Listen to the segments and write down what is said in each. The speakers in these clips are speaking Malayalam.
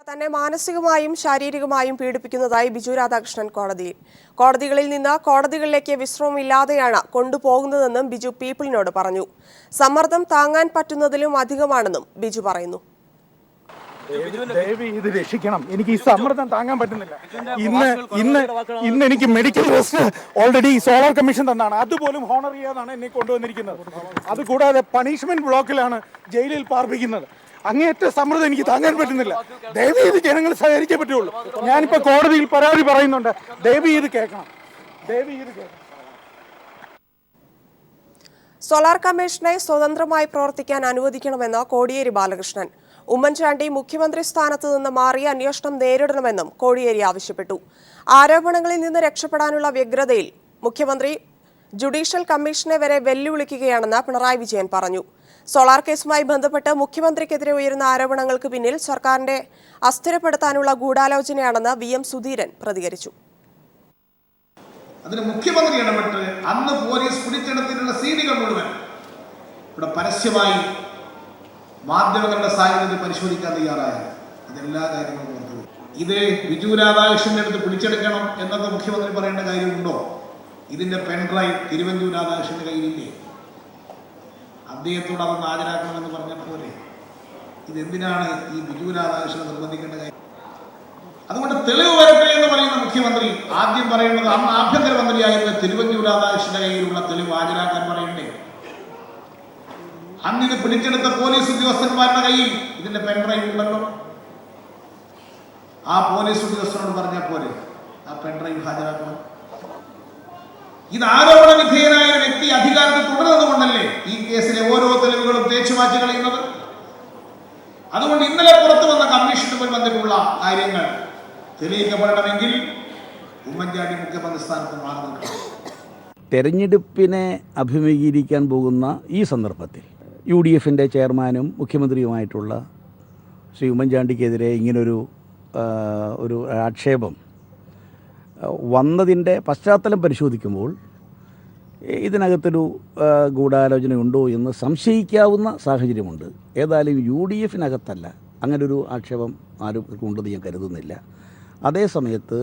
തന്നെ മാനസികമായും ശാരീരികമായും പീഡിപ്പിക്കുന്നതായി ബിജു രാധാകൃഷ്ണൻ കോടതികളിൽ നിന്ന് കോടതികളിലേക്ക് വിശ്രമമില്ലാതെയാണ് കൊണ്ടുപോകുന്നതെന്നും ബിജു പീപ്പിളിനോട് പറഞ്ഞു. സമ്മർദ്ദം താങ്ങാൻ പറ്റുന്നതിലും അധികമാണെന്നും ബിജു പറയുന്നു. ഇത് രക്ഷിക്കണം, എനിക്ക് ഈ സമ്മർദ്ദം താങ്ങാൻ പറ്റുന്നില്ല. ഇന്ന് എനിക്ക് medical rest already solar commission തന്നാണ്, അതുപോലും ഹോണർ ചെയ്യാതാണ് എന്നെ കൊണ്ടുവന്നിരിക്കുന്നത്. അതുകൂടാതെ പണിഷ്മെന്റ് ബ്ലോക്കിലാണ് ജയിലിൽ പാർപ്പിക്കുന്നത്. അങ്ങേറ്റ സമ്മർദ്ദം എനിക്ക് താങ്ങാൻ പറ്റുന്നില്ല. ദയവ് ചെയ്ത് ജനങ്ങൾ സഹകരിക്കേ പറ്റുള്ളൂ. ഞാനിപ്പോ കോടതിയിൽ പരാതി പറയുന്നുണ്ട്, ദയവ് ചെയ്ത് കേൾക്കണം. സോളാർ കമ്മീഷനെ സ്വതന്ത്രമായി പ്രവർത്തിക്കാൻ അനുവദിക്കണമെന്ന് കോടിയേരി ബാലകൃഷ്ണൻ. ഉമ്മൻചാണ്ടി മുഖ്യമന്ത്രി സ്ഥാനത്ത് നിന്ന് മാറി അന്വേഷണം നേരിടണമെന്നും കോടിയേരി ആവശ്യപ്പെട്ടു. ആരോപണങ്ങളിൽ നിന്ന് രക്ഷപ്പെടാനുള്ള വ്യഗ്രതയിൽ മുഖ്യമന്ത്രി ജുഡീഷ്യൽ കമ്മീഷനെ വരെ വെല്ലുവിളിക്കുകയാണെന്ന് പിണറായി വിജയൻ പറഞ്ഞു. സോളാർ കേസുമായി ബന്ധപ്പെട്ട് മുഖ്യമന്ത്രിക്കെതിരെ ഉയരുന്ന ആരോപണങ്ങൾക്ക് പിന്നിൽ സർക്കാരിനെ അസ്ഥിരപ്പെടുത്താനുള്ള ഗൂഢാലോചനയാണെന്ന് VM സുധീരൻ പ്രതികരിച്ചു. അതിന് മുഖ്യമന്ത്രി ഇടപെട്ട് അന്ന് പോലീസ് പിടിച്ചെടുത്തിട്ടുള്ള സീഡികൾ മുഴുവൻ ഇവിടെ പരസ്യമായി മാധ്യമങ്ങളുടെ സാഹചര്യത്തിൽ പരിശോധിക്കാൻ തയ്യാറായത് അതെല്ലാ കാര്യങ്ങളും പുറത്തു. ഇത് ബിജു രാധാകൃഷ്ണന്റെ അടുത്ത് പിടിച്ചെടുക്കണം എന്നത് മുഖ്യമന്ത്രി പറയേണ്ട കാര്യമുണ്ടോ? ഇതിന്റെ പെൻഡ്രൈവ് തിരുവഞ്ചൂർ രാധാകൃഷ്ണന്റെ കയ്യിലില്ലേ? അദ്ദേഹത്തോട് അതൊന്ന് ഹാജരാക്കണമെന്ന് പറഞ്ഞപ്പോലെ ഇതെന്തിനാണ് ഈ ബിജു രാധാകൃഷ്ണനെ നിർബന്ധിക്കേണ്ട കാര്യം? അതുകൊണ്ട് തെളിവ് വരട്ടെ എന്ന് പറയുന്ന മുഖ്യമന്ത്രി ആദ്യം പറയുന്നത് അന്ന് ആഭ്യന്തരമന്ത്രിയായിരുന്ന തിരുവഞ്ചൂർ രാധാകൃഷ്ണന്റെ കയ്യിലുള്ള തെളിവ് ഹാജരാക്കാൻ പറയണ്ടേ? അന്നിത് പിടിച്ചെടുത്ത പോലീസ് ഉദ്യോഗസ്ഥന്മാരുടെ കയ്യിൽ ഇതിന്റെ പെൻഡ്രൈവ് ഉണ്ടല്ലോ. ആ പോലീസ് ഉദ്യോഗസ്ഥനോട് പറഞ്ഞ പോലെ ആ പെൻഡ്രൈവ് ഹാജരാക്കണം. ഇത് ആരോപണ വിധേയനായ വ്യക്തി അധികാരത്തിൽ തുടരുന്നതുകൊണ്ടല്ലേ ഈ കേസിലെ ഓരോ തെളിവുകളും തേച്ചുമാറ്റി കളയുന്നത്. അതുകൊണ്ട് ഇന്നലെ പുറത്തു വന്ന കമ്മീഷന് മുന്നിൽ വന്നിട്ടുള്ള കാര്യങ്ങൾ തെളിയിക്കപ്പെടണമെങ്കിൽ ഉമ്മൻചാണ്ടി മുഖ്യമന്ത്രി സ്ഥാനത്ത് മാറി നിൽക്കണം. തെരഞ്ഞെടുപ്പിനെ അഭിമുഖീകരിക്കാൻ പോകുന്ന ഈ സന്ദർഭത്തിൽ UDFന്റെ ചെയർമാനും മുഖ്യമന്ത്രിയുമായിട്ടുള്ള ശ്രീ ഉമ്മൻചാണ്ടിക്കെതിരെ ഇങ്ങനൊരു ആക്ഷേപം വന്നതിൻ്റെ പശ്ചാത്തലം പരിശോധിക്കുമ്പോൾ ഇതിനകത്തൊരു ഗൂഢാലോചനയുണ്ടോ എന്ന് സംശയിക്കാവുന്ന സാഹചര്യമുണ്ട്. ഏതായാലും UDFനകത്തല്ല അങ്ങനൊരു ആക്ഷേപം ആരും ഉണ്ടെന്ന് ഞാൻ കരുതുന്നില്ല. അതേസമയത്ത്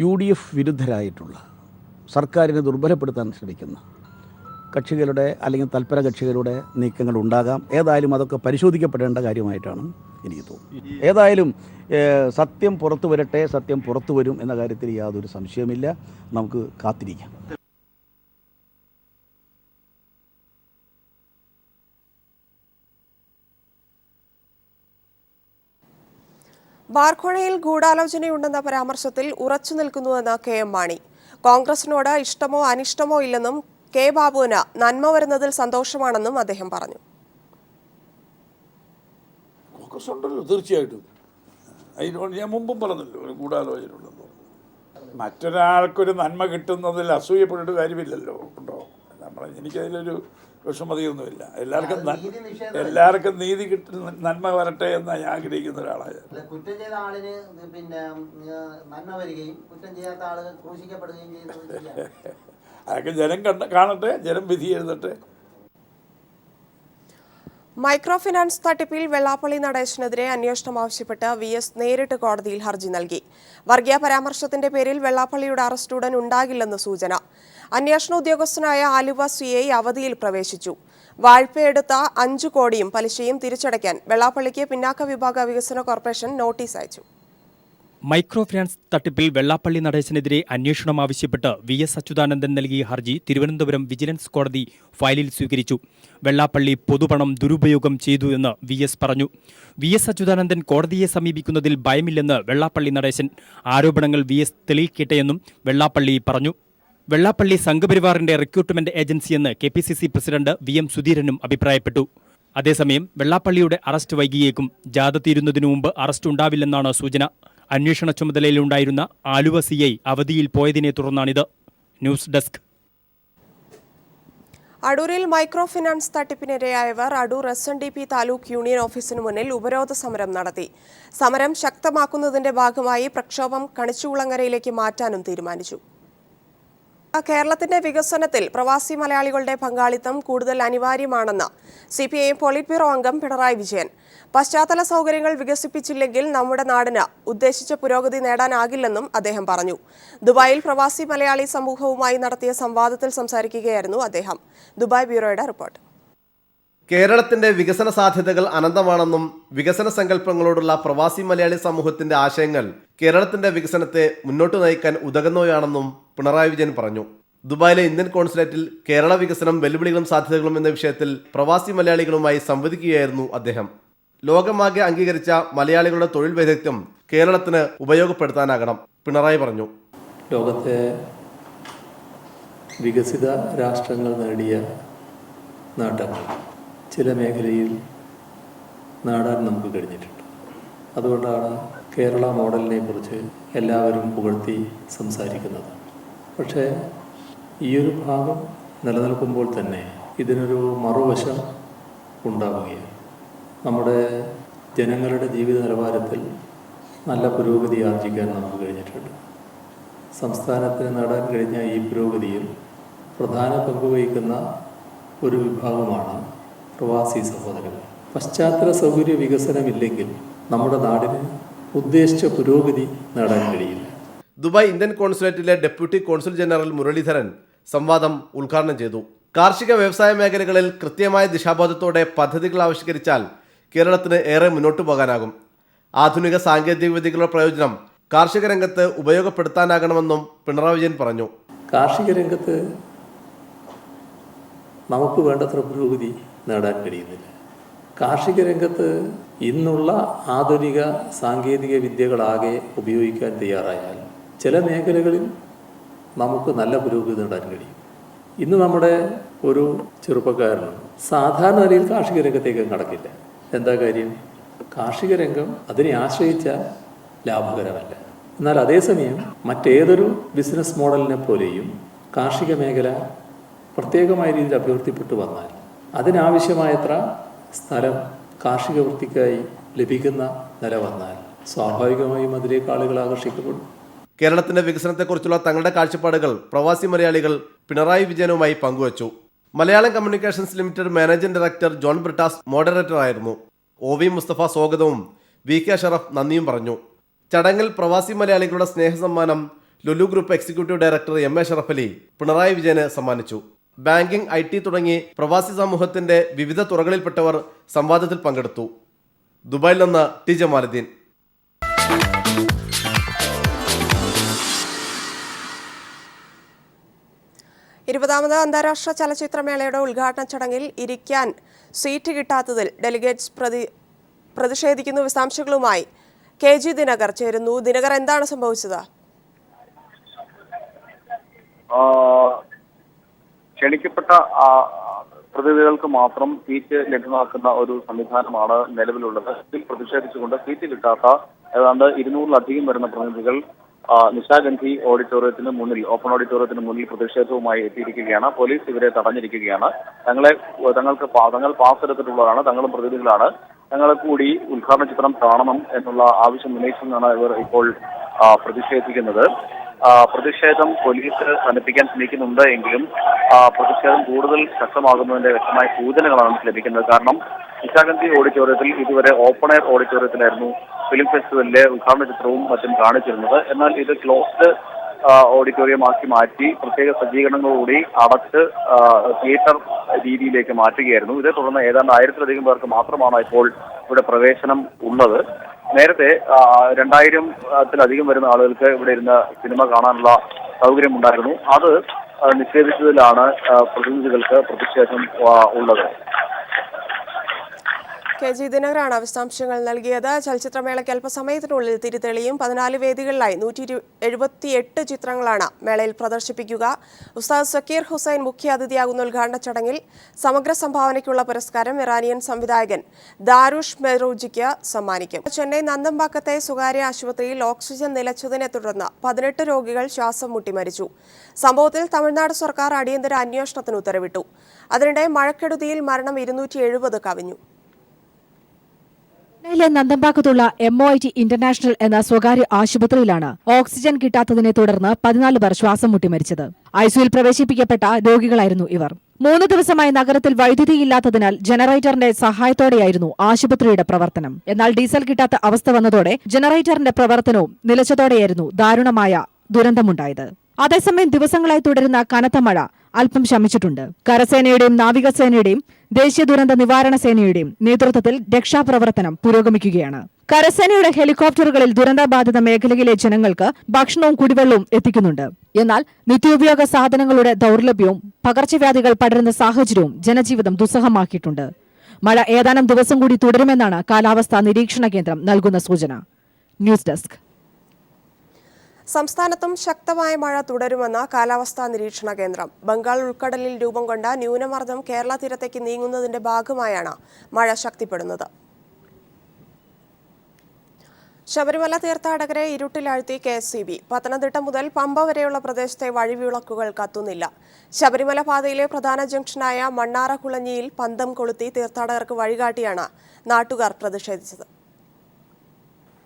UDF വിരുദ്ധരായിട്ടുള്ള സർക്കാരിനെ ദുർബലപ്പെടുത്താൻ ശ്രമിക്കുന്ന കക്ഷികളുടെ അല്ലെങ്കിൽ തൽപര കക്ഷികളുടെ നീക്കങ്ങൾ ഉണ്ടാകാം. ഏതായാലും അതൊക്കെ പരിശോധിക്കപ്പെടേണ്ട കാര്യമായിട്ടാണ് എനിക്ക് തോന്നുന്നത്. ഏതായാലും സത്യം പുറത്തു വരട്ടെ, സത്യം പുറത്തു വരും എന്ന കാര്യത്തിൽ യാതൊരു സംശയമില്ല. നമുക്ക് കാത്തിരിക്കാം. ബാർക്കോഴയിൽ ഗൂഢാലോചനയുണ്ടെന്ന പരാമർശത്തിൽ ഉറച്ചു നിൽക്കുന്നുവെന്ന് KM മാണി. കോൺഗ്രസിനോട് ഇഷ്ടമോ അനിഷ്ടമോ ഇല്ലെന്നും K ബാബുവിന് നന്മ വരുന്നതിൽ സന്തോഷമാണെന്നും അദ്ദേഹം പറഞ്ഞു. കോൺഗ്രസ് ഉണ്ടല്ലോ, തീർച്ചയായിട്ടും. അതിനോട് ഞാൻ മുമ്പും പറഞ്ഞല്ലോ ഒരു ഗൂഢാലോചന ഉണ്ടെന്ന്. മറ്റൊരാൾക്കൊരു നന്മ കിട്ടുന്നതിൽ അസൂയപ്പെട്ടിട്ട് കാര്യമില്ലല്ലോ. ഉണ്ടോ? എനിക്കതിലൊരു വിഷമതയൊന്നുമില്ല. എല്ലാവർക്കും നീതി കിട്ടുന്ന നന്മ വരട്ടെ എന്നാണ് ഞാൻ ആഗ്രഹിക്കുന്ന ഒരാളാണ്. കുറ്റം ചെയ്ത ആളിന് പിന്നെ നന്മ വരികയും കുറ്റം ചെയ്യാത്ത ആളുകൾ ക്രൂശിക്കപ്പെടുകയും ചെയ്യുന്നത് അതൊക്കെ ജനം കാണട്ടെ, ജനം വിധി എഴുതട്ടെ. മൈക്രോ ഫിനാൻസ് തട്ടിപ്പിൽ വെള്ളാപ്പള്ളി നടേശനെതിരെ അന്വേഷണം ആവശ്യപ്പെട്ട് VS നേരിട്ട് കോടതിയിൽ ഹർജി നൽകി. വർഗീയ പരാമർശത്തിന്റെ പേരിൽ വെള്ളാപ്പള്ളിയുടെ അറസ്റ്റ് ഉടൻ ഉണ്ടാകില്ലെന്ന് സൂചന. അന്വേഷണ ഉദ്യോഗസ്ഥനായ ആലുവ CI അവധിയിൽ പ്രവേശിച്ചു. വായ്പയെടുത്ത 5 കോടിയും പലിശയും തിരിച്ചടയ്ക്കാൻ വെള്ളാപ്പള്ളിക്ക് പിന്നാക്ക വിഭാഗ വികസന കോർപ്പറേഷൻ നോട്ടീസ് അയച്ചു. മൈക്രോ ഫിനാൻസ് തട്ടിപ്പിൽ വെള്ളാപ്പള്ളി നടേശനെതിരെ അന്വേഷണം ആവശ്യപ്പെട്ട് VS അച്യുതാനന്ദൻ നൽകിയ ഹർജി തിരുവനന്തപുരം വിജിലൻസ് കോടതി ഫയലിൽ സ്വീകരിച്ചു. വെള്ളാപ്പള്ളി പൊതുപണം ദുരുപയോഗം ചെയ്തു എന്ന് VS പറഞ്ഞു. VS അച്യുതാനന്ദൻ കോടതിയെ സമീപിക്കുന്നതിൽ ഭയമില്ലെന്ന് വെള്ളാപ്പള്ളി നടേശൻ. ആരോപണങ്ങൾ VS തെളിയിക്കട്ടെയെന്നും വെള്ളാപ്പള്ളി പറഞ്ഞു. വെള്ളാപ്പള്ളി സംഘപരിവാറിന്റെ റിക്രൂട്ട്മെന്റ് ഏജൻസിയെന്ന് KPCC പ്രസിഡന്റ് VM സുധീരനും അഭിപ്രായപ്പെട്ടു. അതേസമയം വെള്ളാപ്പള്ളിയുടെ അറസ്റ്റ് വൈകിയേക്കും. ജാഥ തീരുന്നതിനു മുമ്പ് അറസ്റ്റ് ഉണ്ടാവില്ലെന്നാണ് സൂചന. അന്വേഷണ ചുമതലയിലുണ്ടായിരുന്ന ആലുവ CI അവധിയിൽ പോയതിനെ തുടർന്നാണിത്. News desk. അടൂരിൽ മൈക്രോ ഫിനാൻസ് തട്ടിപ്പിനിരയായവർ അടൂർ SNDP താലൂക്ക് യൂണിയൻ ഓഫീസിന് മുന്നിൽ ഉപരോധ സമരം നടത്തി. സമരം ശക്തമാക്കുന്നതിന്റെ ഭാഗമായി പ്രക്ഷോഭം കണിച്ചുകുളങ്ങരയിലേക്ക് മാറ്റാനും തീരുമാനിച്ചു. കേരളത്തിന്റെ വികസനത്തിൽ പ്രവാസി മലയാളികളുടെ പങ്കാളിത്തം കൂടുതൽ അനിവാര്യമാണെന്ന് CPIM പോളിറ്റ് ബ്യൂറോ അംഗം പിണറായി വിജയൻ. പശ്ചാത്തല സൗകര്യങ്ങൾ വികസിപ്പിച്ചില്ലെങ്കിൽ നമ്മുടെ നാടിന് ഉദ്ദേശിച്ച പുരോഗതി നേടാനാകില്ലെന്നും അദ്ദേഹം പറഞ്ഞു. ദുബായിൽ പ്രവാസി മലയാളി സമൂഹവുമായി നടത്തിയ സംവാദത്തിൽ സംസാരിക്കുകയായിരുന്നു അദ്ദേഹം. ദുബായ് ബ്യൂറോയുടെ റിപ്പോർട്ട്. കേരളത്തിന്റെ വികസന സാധ്യതകൾ അനന്തമാണെന്നും വികസന സങ്കല്പങ്ങളോടുള്ള പ്രവാസി മലയാളി സമൂഹത്തിന്റെ ആശയങ്ങൾ കേരളത്തിന്റെ വികസനത്തെ മുന്നോട്ട് നയിക്കാൻ ഉതകുന്നവയാണെന്നും പിണറായി വിജയൻ പറഞ്ഞു. ദുബായിലെ ഇന്ത്യൻ കോൺസുലേറ്റിൽ കേരള വികസനം വെല്ലുവിളികളും സാധ്യതകളും എന്ന വിഷയത്തിൽ പ്രവാസി മലയാളികളുമായി സംവദിക്കുകയായിരുന്നു അദ്ദേഹം. ലോകമാകെ അംഗീകരിച്ച മലയാളികളുടെ തൊഴിൽ വൈദഗ്ധ്യം കേരളത്തിന് ഉപയോഗപ്പെടുത്താനാകണം, പിണറായി പറഞ്ഞു. ലോകത്തെ വികസിത രാഷ്ട്രങ്ങൾ നേടിയ നേട്ടങ്ങൾ ചില മേഖലയിൽ നേടാൻ നമുക്ക് കഴിഞ്ഞിട്ടുണ്ട്. അതുകൊണ്ടാണ് കേരള മോഡലിനെ കുറിച്ച് എല്ലാവരും പുകഴ്ത്തി സംസാരിക്കുന്നത്. പക്ഷേ ഈയൊരു ഭാഗം നിലനിൽക്കുമ്പോൾ തന്നെ ഇതിനൊരു മറുവശം ഉണ്ടാവുകയാണ്. നമ്മുടെ ജനങ്ങളുടെ ജീവിത നിലവാരത്തിൽ നല്ല പുരോഗതി ആർജിക്കാൻ നമുക്ക് കഴിഞ്ഞിട്ടുണ്ട്. സംസ്ഥാനത്തിന് നേടാൻ കഴിഞ്ഞ ഈ പുരോഗതിയിൽ പ്രധാന പങ്കുവഹിക്കുന്ന ഒരു വിഭാഗമാണ് പ്രവാസി സഹോദരങ്ങൾ. പശ്ചാത്തല സൗകര്യ വികസനമില്ലെങ്കിൽ നമ്മുടെ നാടിന് ഉദ്ദേശിച്ച പുരോഗതി നേടാൻ കഴിയില്ല. ദുബായ് ഇന്ത്യൻ കോൺസുലേറ്റിലെ ഡെപ്യൂട്ടി കോൺസുൽ ജനറൽ മുരളീധരൻ സംവാദം ഉദ്ഘാടനം ചെയ്തു. കാർഷിക വ്യവസായ മേഖലകളിൽ കൃത്യമായ ദിശാബോധത്തോടെ പദ്ധതികൾ ആവിഷ്കരിച്ചാൽ കേരളത്തിന് ഏറെ മുന്നോട്ട് പോകാനാകും. ആധുനിക സാങ്കേതിക വിദ്യകളുടെ പ്രയോജനം കാർഷിക രംഗത്ത് ഉപയോഗപ്പെടുത്താനാകണമെന്നും പിണറായി വിജയൻ പറഞ്ഞു. കാർഷിക രംഗത്ത് നമുക്ക് വേണ്ടത്ര പുരോഗതി നേടാൻ കഴിയുന്നില്ല. കാർഷിക രംഗത്ത് ഇന്നുള്ള ആധുനിക സാങ്കേതിക വിദ്യകളാകെ ഉപയോഗിക്കാൻ തയ്യാറായാൽ ചില മേഖലകളിൽ നമുക്ക് നല്ല പുരോഗതി നേടാൻ കഴിയും. ഇന്ന് നമ്മുടെ ഒരു ചെറുപ്പക്കാരനും സാധാരണ നിലയിൽ കാർഷിക രംഗത്തേക്ക് കടക്കില്ല. എന്താ കാര്യം? കാർഷിക രംഗം അതിനെ ആശ്രയിച്ച ലാഭകരമല്ല. എന്നാൽ അതേസമയം മറ്റേതൊരു ബിസിനസ് മോഡലിനെ പോലെയും കാർഷിക മേഖല പ്രത്യേകമായ രീതിയിൽ അഭിവൃദ്ധിപ്പെട്ടു വന്നാൽ അതിനാവശ്യമായത്ര സ്ഥലം കാർഷിക വൃത്തിക്കായി ലഭിക്കുന്ന നില വന്നാൽ സ്വാഭാവികമായും അതിലേക്ക് ആളുകൾ ആകർഷിക്കപ്പെടും. കേരളത്തിന്റെ വികസനത്തെക്കുറിച്ചുള്ള തങ്ങളുടെ കാഴ്ചപ്പാടുകൾ പ്രവാസി മലയാളികൾ പിണറായി വിജയനുമായി പങ്കുവച്ചു. Malayalam communications limited managing director John Brittas moderator ആയിരുന്നു. OV മുസ്തഫ സ്വാഗതവും VK ഷറഫ് നന്ദിയും പറഞ്ഞു. ചടങ്ങിൽ പ്രവാസി മലയാളികളുടെ സ്നേഹസമ്മാനം Lulu group executive director MA Sharaf Ali Pinarayi വിജയന് സമ്മാനിച്ചു. ബാങ്കിംഗ്, IT തുടങ്ങി പ്രവാസി സമൂഹത്തിന്റെ വിവിധ തുറകളിൽപ്പെട്ടവർ സംവാദത്തിൽ പങ്കെടുത്തു. ദുബായിൽ നിന്ന് T ജമാലുദ്ദീൻ. ഇരുപതാമത് അന്താരാഷ്ട്ര ചലച്ചിത്രമേളയുടെ ഉദ്ഘാടന ചടങ്ങിൽ ഇരിക്കാൻ സീറ്റ് കിട്ടാത്തതിൽ ഡെലിഗേറ്റ്സ് പ്രതിഷേധിക്കുന്നു. വിശദാംശങ്ങളുമായി KG ദിനകർ ചേരുന്നു. ദിനകർ, എന്താണ് സംഭവിച്ചത്? ക്ഷണിക്കപ്പെട്ട പ്രതിനിധികൾക്ക് മാത്രം സീറ്റ് ലഭ്യമാക്കുന്ന ഒരു സംവിധാനമാണ് നിലവിലുള്ളത്. ഇതിൽ പ്രതിഷേധിച്ചുകൊണ്ട് സീറ്റ് കിട്ടാത്ത ഏതാണ്ട് 200-ലധികം വരുന്ന പ്രതിനിധികൾ നിശാഗന്ധി ഓഡിറ്റോറിയത്തിന് മുന്നിൽ, ഓപ്പൺ ഓഡിറ്റോറിയത്തിന് മുന്നിൽ പ്രതിഷേധവുമായി എത്തിയിരിക്കുകയാണ്. പോലീസ് ഇവരെ തടഞ്ഞിരിക്കുകയാണ്. തങ്ങൾ പാസ് എടുത്തിട്ടുള്ളതാണ്, തങ്ങളും പ്രതിനിധികളാണ്, ഞങ്ങളെ കൂടി ഉദ്ഘാടന ചിത്രം കാണണം എന്നുള്ള ആവശ്യം ഉന്നയിച്ചെന്നാണ് ഇവർ ഇപ്പോൾ പ്രതിഷേധിക്കുന്നത്. പ്രതിഷേധം പോലീസ് തണുപ്പിക്കാൻ ശ്രമിക്കുന്നുണ്ട് എങ്കിലും പ്രതിഷേധം കൂടുതൽ ശക്തമാകുന്നതിന്റെ വ്യക്തമായ സൂചനകളാണ് നമുക്ക് ലഭിക്കുന്നത്. കാരണം നിശാഗന്ധി ഓഡിറ്റോറിയത്തിൽ ഇതുവരെ ഓപ്പൺ എയർ ഓഡിറ്റോറിയത്തിലായിരുന്നു ഫിലിം ഫെസ്റ്റിവലിലെ ഉദ്ഘാടന ചിത്രവും മറ്റും കാണിച്ചിരുന്നത്. എന്നാൽ ഇത് ക്ലോസ്ഡ് ഓഡിറ്റോറിയം ആക്കി മാറ്റി പ്രത്യേക സജ്ജീകരണങ്ങളോടുകൂടി അടച്ച് തിയേറ്റർ രീതിയിലേക്ക് മാറ്റുകയായിരുന്നു. ഇതേ തുടർന്ന് ഏതാണ്ട് 1000-ലധികം പേർക്ക് മാത്രമാണ് ഇപ്പോൾ ഇവിടെ പ്രവേശനം ഉള്ളത്. നേരത്തെ 2000-ലധികം വരുന്ന ആളുകൾക്ക് ഇവിടെ ഇരുന്ന് സിനിമ കാണാനുള്ള സൗകര്യം ഉണ്ടായിരുന്നു. അത് നിഷേധിച്ചതിലാണ് പ്രതിനിധികൾക്ക് പ്രതിഷേധം ഉള്ളത്. KG ദിനകറാണ് വിശദാംശങ്ങൾ നൽകിയത്. ചലച്ചിത്രമേളയ്ക്ക് അല്പസമയത്തിനുള്ളിൽ തിരിതെളിയും. 14 വേദികളിലായി 178 ചിത്രങ്ങളാണ് മേളയിൽ പ്രദർശിപ്പിക്കുക. ഉസ്താദ് സക്കീർ ഹുസൈൻ മുഖ്യാതിഥിയാകുന്ന ഉദ്ഘാടന ചടങ്ങിൽ സമഗ്ര സംഭാവനയ്ക്കുള്ള പുരസ്കാരം ഇറാനിയൻ സംവിധായകൻ ദാരുഷ് മെറൂജിക്ക് സമ്മാനിക്കും. ചെന്നൈ നന്തമ്പാക്കത്തെ സ്വകാര്യ ആശുപത്രിയിൽ ഓക്സിജൻ നിലച്ചതിനെ തുടർന്ന് 18 രോഗികൾ ശ്വാസം മുട്ടി മരിച്ചു. സംഭവത്തിൽ തമിഴ്നാട് സർക്കാർ അടിയന്തര അന്വേഷണത്തിന് ഉത്തരവിട്ടു. അതിനിടെ മഴക്കെടുതിയിൽ മരണം 270 കവിഞ്ഞു. നന്തമ്പാക്കത്തുള്ള MOIT ഇന്റർനാഷണൽ എന്ന സ്വകാര്യ ആശുപത്രിയിലാണ് ഓക്സിജൻ കിട്ടാത്തതിനെ തുടർന്ന് 14 പേർ ശ്വാസം മുട്ടി മരിച്ചത്. ഐസിയുവിൽ പ്രവേശിപ്പിക്കപ്പെട്ട രോഗികളായിരുന്നു ഇവർ. 3 ദിവസമായി നഗരത്തിൽ വൈദ്യുതിയില്ലാത്തതിനാൽ ജനറേറ്ററിന്റെ സഹായത്തോടെയായിരുന്നു ആശുപത്രിയുടെ പ്രവർത്തനം. എന്നാൽ ഡീസൽ കിട്ടാത്ത അവസ്ഥ വന്നതോടെ ജനറേറ്ററിന്റെ പ്രവർത്തനവും നിലച്ചതോടെയായിരുന്നു ദാരുണമായ ദുരന്തമുണ്ടായത്. അതേസമയം ദിവസങ്ങളായി തുടരുന്ന കനത്ത മഴ അല്പം ശമിച്ചിട്ടുണ്ട്. കരസേനയുടെയും നാവികസേനയുടെയും ദേശീയ ദുരന്ത നിവാരണ സേനയുടെയും നേതൃത്വത്തിൽ രക്ഷാപ്രവർത്തനം പുരോഗമിക്കുകയാണ്. കരസേനയുടെ ഹെലികോപ്റ്ററുകളിൽ ദുരന്തബാധിത മേഖലയിലെ ജനങ്ങൾക്ക് ഭക്ഷണവും കുടിവെള്ളവും എത്തിക്കുന്നുണ്ട്. എന്നാൽ നിത്യോപയോഗ സാധനങ്ങളുടെ ദൗർലഭ്യവും പകർച്ചവ്യാധികൾ പടരുന്ന സാഹചര്യവും ജനജീവിതം ദുസ്സഹമാക്കിയിട്ടുണ്ട്. മഴ ഏതാനും ദിവസം കൂടി തുടരുമെന്നാണ് കാലാവസ്ഥാ നിരീക്ഷണ കേന്ദ്രം നൽകുന്ന സൂചന. News desk. സംസ്ഥാനത്തും ശക്തമായ മഴ തുടരുമെന്ന് കാലാവസ്ഥാ നിരീക്ഷണ കേന്ദ്രം. ബംഗാൾ ഉൾക്കടലിൽ രൂപം കൊണ്ട ന്യൂനമർദ്ദം കേരള തീരത്തേക്ക് നീങ്ങുന്നതിന്റെ ഭാഗമായാണ് മഴ ശക്തിപ്പെടുന്നത്. ശബരിമല തീർത്ഥാടകരെ ഇരുട്ടിലാഴ്ത്തി KSEB. പത്തനംതിട്ട മുതൽ പമ്പ വരെയുള്ള പ്രദേശത്തെ വഴിവിളക്കുകൾ കത്തുന്നില്ല. ശബരിമല പാതയിലെ പ്രധാന ജംഗ്ഷനായ മണ്ണാറക്കുളഞ്ഞിയിൽ പന്തം കൊളുത്തി തീർത്ഥാടകർക്ക് വഴികാട്ടിയാണ് നാട്ടുകാർ പ്രതിഷേധിച്ചത്.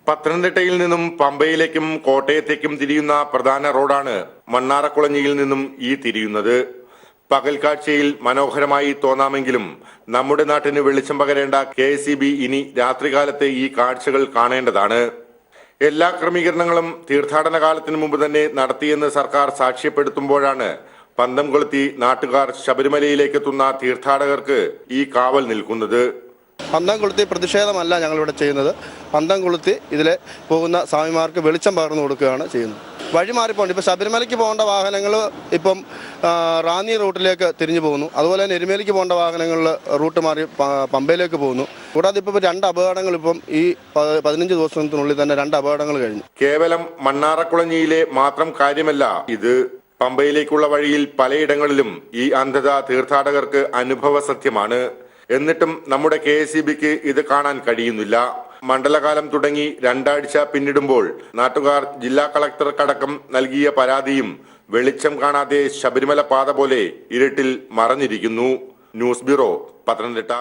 പത്തനംതിട്ടയിൽ നിന്നും പമ്പയിലേക്കും കോട്ടയത്തേക്കും തിരിയുന്ന പ്രധാന റോഡാണ് മണ്ണാറക്കുളഞ്ഞിയിൽ നിന്നും ഈ തിരിയുന്നത്. പകൽക്കാഴ്ചയിൽ മനോഹരമായി തോന്നാമെങ്കിലും നമ്മുടെ നാട്ടിന് വെളിച്ചം പകരേണ്ട KSEB ഇനി രാത്രികാലത്തെ ഈ കാഴ്ചകൾ കാണേണ്ടതാണ്. എല്ലാ ക്രമീകരണങ്ങളും തീർത്ഥാടന കാലത്തിന് മുമ്പ് തന്നെ നടത്തിയെന്ന് സർക്കാർ സാക്ഷ്യപ്പെടുത്തുമ്പോഴാണ് പന്തം കൊളുത്തി നാട്ടുകാർ ശബരിമലയിലേക്ക് എത്തുന്ന തീർത്ഥാടകർക്ക് ഈ കാവൽ നിൽക്കുന്നത്. പന്തം കൊളുത്തി പ്രതിഷേധമല്ല ഞങ്ങളിവിടെ ചെയ്യുന്നത്. പന്തം കൊളുത്തി ഇതിലെ പോകുന്ന സ്വാമിമാർക്ക് വെളിച്ചം പകർന്നു കൊടുക്കുകയാണ് ചെയ്യുന്നത്. വഴി മാറിപ്പോണ്ട്. ഇപ്പോൾ ശബരിമലയ്ക്ക് പോകേണ്ട വാഹനങ്ങൾ ഇപ്പം റാന്നി റൂട്ടിലേക്ക് തിരിഞ്ഞു പോകുന്നു. അതുപോലെ തന്നെ എരുമേലിക്ക് പോകേണ്ട വാഹനങ്ങളിൽ റൂട്ട് മാറി പമ്പയിലേക്ക് പോകുന്നു. കൂടാതെ ഇപ്പോൾ 2 അപകടങ്ങൾ ഇപ്പം ഈ 15 ദിവസത്തിനുള്ളിൽ തന്നെ 2 അപകടങ്ങൾ കഴിഞ്ഞു. കേവലം മണ്ണാറക്കുളഞ്ഞിയിലെ മാത്രം കാര്യമല്ല ഇത്. പമ്പയിലേക്കുള്ള വഴിയിൽ പലയിടങ്ങളിലും ഈ അന്ധത തീർത്ഥാടകർക്ക് അനുഭവ സത്യമാണ്. എന്നിട്ടും നമ്മുടെ KSEBക്ക് ഇത് കാണാൻ കഴിയുന്നില്ല. മണ്ഡലകാലം തുടങ്ങി 2 ആഴ്ച പിന്നിടുമ്പോൾ നാട്ടുകാർ ജില്ലാ കളക്ടർക്കടക്കം നൽകിയ പരാതിയും വെളിച്ചം കാണാതെ ശബരിമല പാത പോലെ ഇരുട്ടിൽ മറഞ്ഞിരിക്കുന്നു. News bureau, Pathanamthitta.